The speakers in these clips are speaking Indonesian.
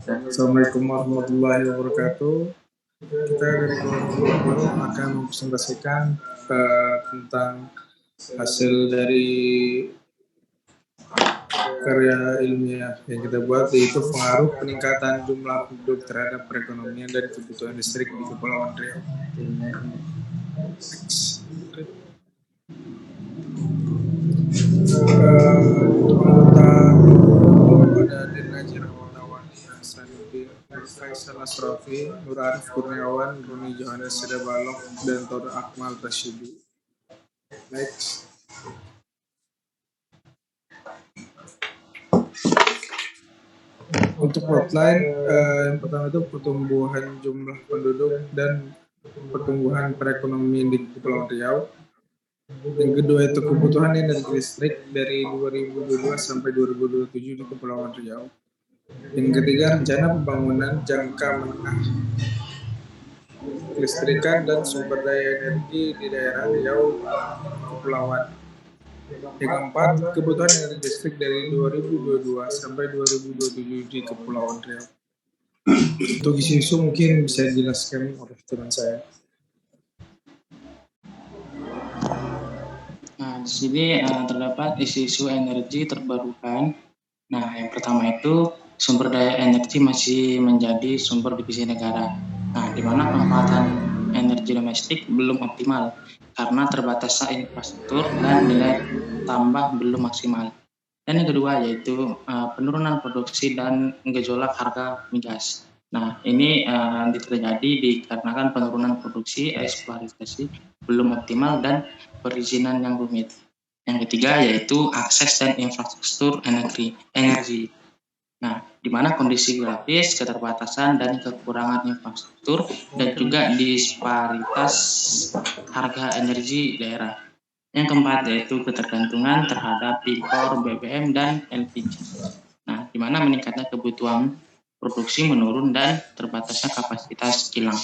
Assalamualaikum warahmatullahi wabarakatuh. Kita dari kelompok akan mempresentasikan tentang hasil dari karya ilmiah yang kita buat, yaitu pengaruh peningkatan jumlah penduduk terhadap perekonomian dan kebutuhan listrik di Kepulauan Riau. Untuk anggota ada Dina Jirahwan, Hasanuddin, Faisal Asrafi, Nur Arif Kurniawan, Roni Johannes Sedabalok, dan Tor Akmal Rasyidi. Next. Untuk outline, yang pertama itu pertumbuhan jumlah penduduk dan pertumbuhan perekonomian di Kepulauan Riau. Yang kedua itu kebutuhan energi listrik dari 2022 sampai 2027 di Kepulauan Riau. Yang ketiga, rencana pembangunan jangka menengah kelistrikan dan sumber daya energi di daerah Riau Kepulauan. Yang keempat, kebutuhan energi listrik dari 2022 sampai 2027 di Kepulauan Riau. Untuk isu-isu mungkin bisa dijelaskan oleh teman saya. Nah, di sini terdapat isu-isu energi terbarukan. Nah, yang pertama itu sumber daya energi masih menjadi sumber divisi negara. Nah, di mana pemanfaatan energi domestik belum optimal karena terbatasnya infrastruktur dan nilai tambah belum maksimal. Dan yang kedua yaitu penurunan produksi dan gejolak harga migas. Nah, ini terjadi dikarenakan penurunan produksi, eksploitasi belum optimal dan perizinan yang rumit. Yang ketiga yaitu akses dan infrastruktur energi. Nah, di mana kondisi geografis, keterbatasan dan kekurangan infrastruktur dan juga disparitas harga energi daerah. Yang keempat yaitu ketergantungan terhadap impor BBM dan LPG. Nah, di mana meningkatnya kebutuhan produksi menurun dan terbatasnya kapasitas kilang.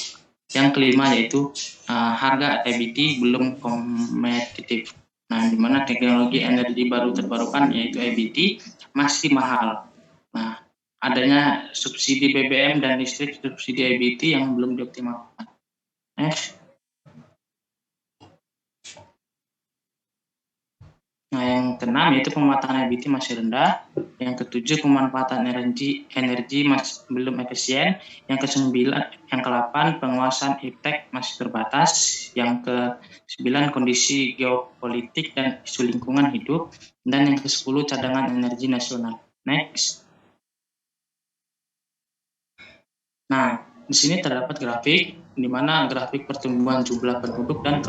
Yang kelima yaitu harga EBT belum kompetitif. Nah, di mana teknologi energi baru terbarukan yaitu EBT masih mahal. Nah, adanya subsidi BBM dan listrik subsidi EBT yang belum dioptimalkan. Nah, yang keenam yaitu pemanfaatan EBT masih rendah. Yang ketujuh, pemanfaatan energi masih belum efisien. Yang ke-8, penguasaan iptek masih terbatas. Yang ke-9, kondisi geopolitik dan isu lingkungan hidup. Dan yang ke-10, cadangan energi nasional. Next. Nah, di sini terdapat grafik di mana grafik pertumbuhan jumlah penduduk dan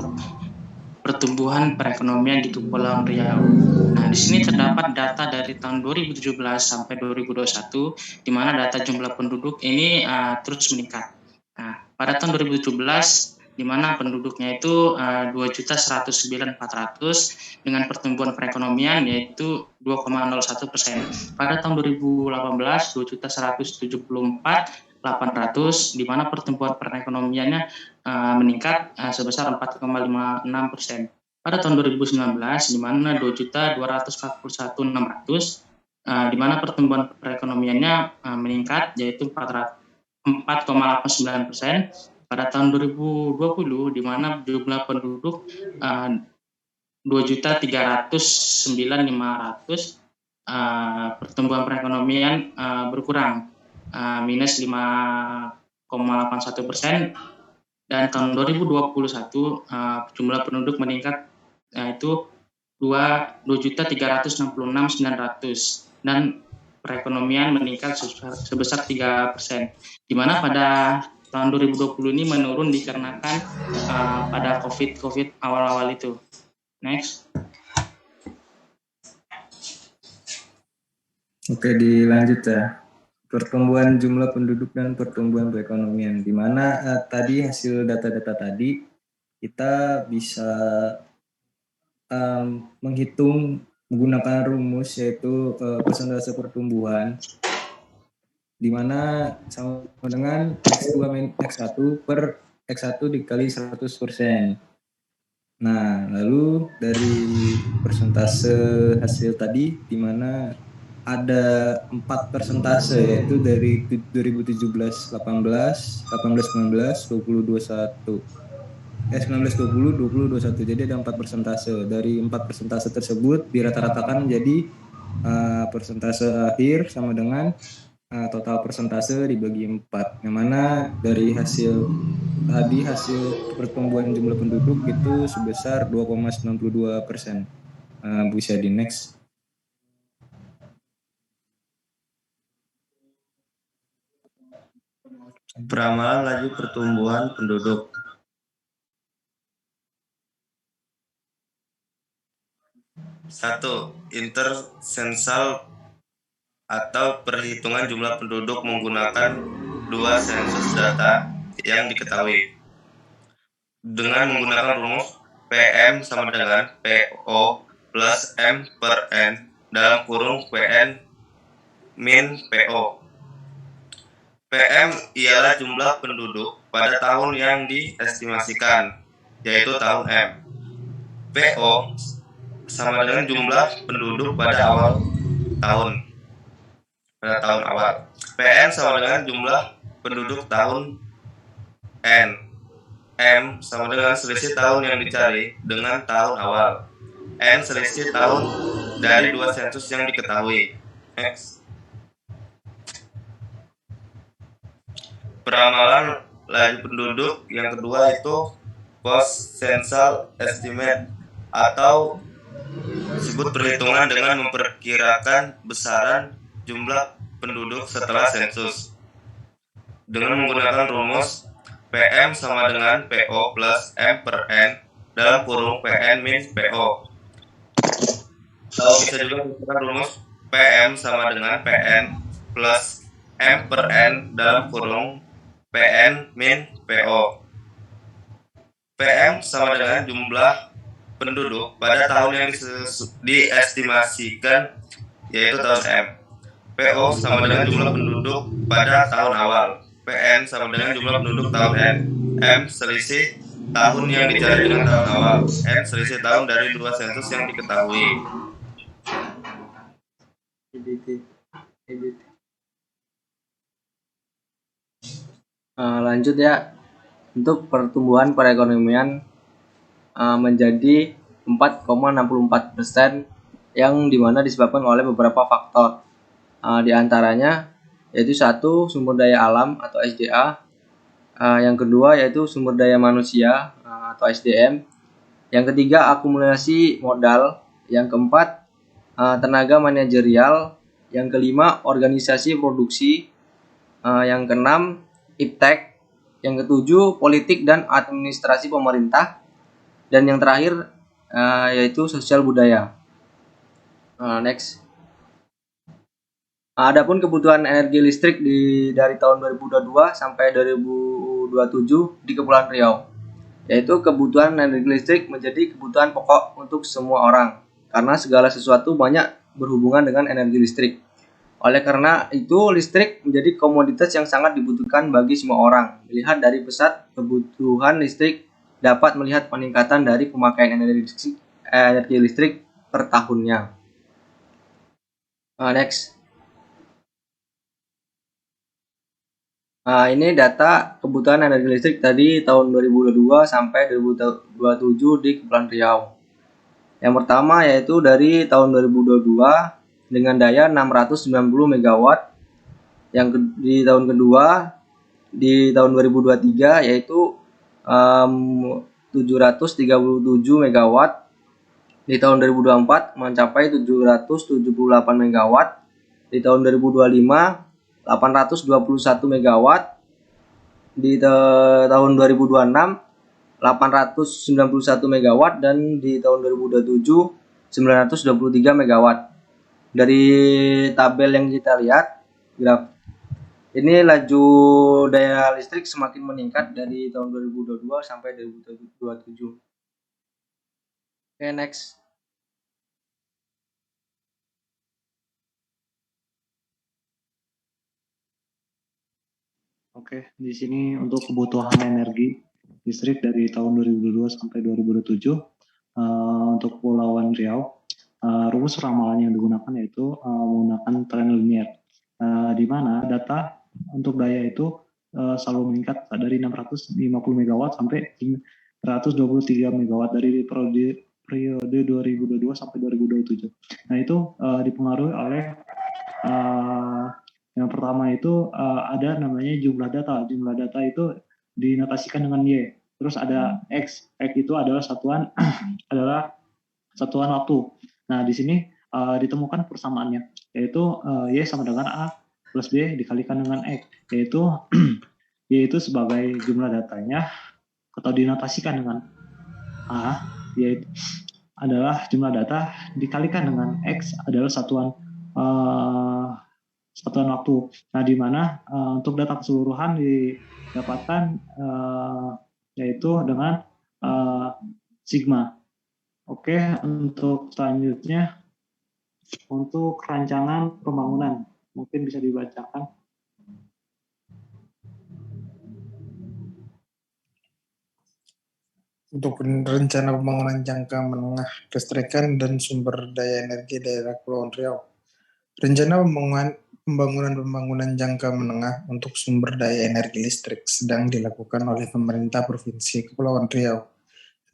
pertumbuhan perekonomian di Kepulauan Riau. Nah, di sini terdapat data dari tahun 2017 sampai 2021, di mana data jumlah penduduk ini terus meningkat. Nah, pada tahun 2017, di mana penduduknya itu 2.109.400 dengan pertumbuhan perekonomian yaitu 2,01%. Pada tahun 2018, 2.174.800, di mana pertumbuhan perekonomiannya meningkat sebesar 4,56%. Pada tahun 2019, di mana 2.241.600, di mana pertumbuhan perekonomiannya meningkat yaitu 4,89%. Pada tahun 2020, di mana jumlah penduduk 2.309.500, pertumbuhan perekonomian berkurang minus 5,81%. Dan tahun 2021 jumlah penduduk meningkat yaitu 2.366.900 dan perekonomian meningkat sebesar 3%. Di mana pada tahun 2020 ini menurun dikarenakan pada COVID awal-awal itu. Next. Oke, dilanjut ya. Pertumbuhan jumlah penduduk dan pertumbuhan perekonomian, di mana tadi hasil data-data tadi kita bisa menghitung menggunakan rumus yaitu persentase pertumbuhan, di mana sama dengan X2 min X1 per X1 dikali 100%. Nah, lalu dari persentase hasil tadi, di mana ada 4 persentase, yaitu dari 2017 18 18 19 20 21 19 20 20 21. Jadi ada 4 persentase. Dari 4 persentase tersebut dirata-ratakan menjadi persentase akhir sama dengan total persentase dibagi 4. Yang mana dari hasil pertumbuhan jumlah penduduk itu sebesar 2,92%. Bisa di next. Peramalan laju pertumbuhan penduduk. Satu, intersensal atau perhitungan jumlah penduduk menggunakan dua sensus data yang diketahui. Dengan menggunakan rumus PM sama dengan PO plus M per N dalam kurung PN min PO. PM ialah jumlah penduduk pada tahun yang diestimasikan, yaitu tahun M. PO sama dengan jumlah penduduk pada awal tahun. PN sama dengan jumlah penduduk tahun N. M sama dengan selisih tahun yang dicari dengan tahun awal. N selisih tahun dari dua sensus yang diketahui. X. Peramalan laju penduduk yang kedua itu post census estimate atau disebut perhitungan dengan memperkirakan besaran jumlah penduduk setelah sensus. Dengan menggunakan rumus PM sama dengan PO plus M per N dalam kurung PN min PO. Atau bisa juga menggunakan rumus PM sama dengan PN plus M per N dalam kurung PN min PO. PM sama dengan jumlah penduduk pada tahun yang diestimasikan, yaitu tahun M. PO sama dengan jumlah penduduk pada tahun awal. PN sama dengan jumlah penduduk tahun N. M selisih tahun yang dicari dengan tahun awal. N selisih tahun dari dua sensus yang diketahui. Lanjut ya, untuk pertumbuhan perekonomian menjadi 4,64% yang dimana disebabkan oleh beberapa faktor. Di antaranya yaitu satu, sumber daya alam atau SDA, yang kedua yaitu sumber daya manusia atau SDM, yang ketiga akumulasi modal, yang keempat tenaga manajerial, yang kelima organisasi produksi, yang keenam iptek, yang ketujuh politik dan administrasi pemerintah, dan yang terakhir yaitu sosial budaya. Next. Adapun kebutuhan energi listrik dari tahun 2022 sampai 2027 di Kepulauan Riau, yaitu kebutuhan energi listrik menjadi kebutuhan pokok untuk semua orang, karena segala sesuatu banyak berhubungan dengan energi listrik. Oleh karena itu, listrik menjadi komoditas yang sangat dibutuhkan bagi semua orang. Melihat dari pesat kebutuhan listrik, dapat melihat peningkatan dari pemakaian energi listrik per tahunnya. Next. Ini data kebutuhan energi listrik tadi tahun 2022 sampai 2027 di Kepulauan Riau. Yang pertama yaitu dari tahun 2022 dengan daya 690 MW. Yang di tahun kedua di tahun 2023 yaitu 737 MW. Di tahun 2024 mencapai 778 MW. Di tahun 2025 821 MW, di tahun 2026 891 MW, dan di tahun 2027 923 MW. Dari tabel yang kita lihat, graf ini laju daya listrik semakin meningkat dari tahun 2022 sampai 2027. Oke, next. Oke, di sini untuk kebutuhan energi listrik dari tahun 2022 sampai 2027 untuk Kepulauan Riau rumus ramalan yang digunakan yaitu menggunakan tren linear, di mana data untuk daya itu selalu meningkat dari 650 megawatt sampai 123 megawatt dari periode 2022 sampai 2027. Nah itu dipengaruhi oleh yang pertama itu ada namanya jumlah data. Jumlah data itu dinotasikan dengan Y. Terus ada X. X itu adalah satuan adalah satuan waktu. Nah di sini ditemukan persamaannya, yaitu Y sama dengan A plus B dikalikan dengan X, yaitu Y itu sebagai jumlah datanya atau dinotasikan dengan A, yaitu adalah jumlah data dikalikan dengan X adalah satuan waktu. Nah, di mana untuk data keseluruhan didapatkan yaitu dengan sigma. Oke, untuk selanjutnya untuk rancangan pembangunan mungkin bisa dibacakan. Untuk rencana pembangunan jangka menengah kelistrikan dan sumber daya energi daerah Kepulauan Riau. Rencana pembangunan jangka menengah untuk sumber daya energi listrik sedang dilakukan oleh pemerintah Provinsi Kepulauan Riau.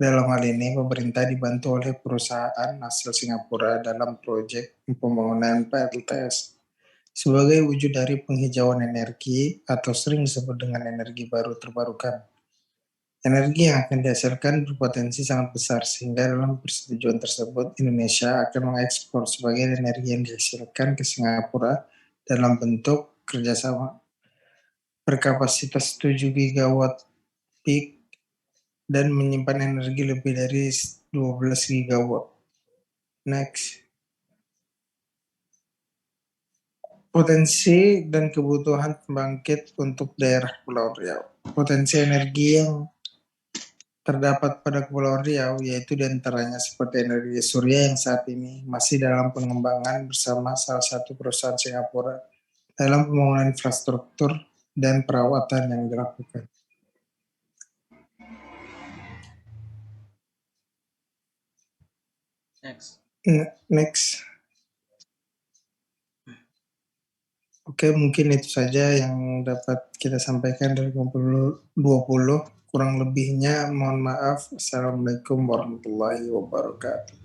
Dalam hal ini, pemerintah dibantu oleh perusahaan asal Singapura dalam proyek pembangunan PLTS. Sebagai wujud dari penghijauan energi atau sering disebut dengan energi baru terbarukan. Energi yang akan dihasilkan berpotensi sangat besar, sehingga dalam persetujuan tersebut Indonesia akan mengekspor sebagian energi yang dihasilkan ke Singapura dalam bentuk kerjasama. Berkapasitas 7 gigawatt peak dan menyimpan energi lebih dari 12 gigawatt. Next. Potensi dan kebutuhan pembangkit untuk daerah Pulau Riau. Potensi energi yang terdapat pada Kepulauan Riau, yaitu diantaranya seperti energi surya yang saat ini masih dalam pengembangan bersama salah satu perusahaan Singapura dalam pembangunan infrastruktur dan perawatan yang dilakukan. Next. Oke, mungkin itu saja yang dapat kita sampaikan dari Kumpul 20. Kurang lebihnya mohon maaf. Assalamualaikum warahmatullahi wabarakatuh.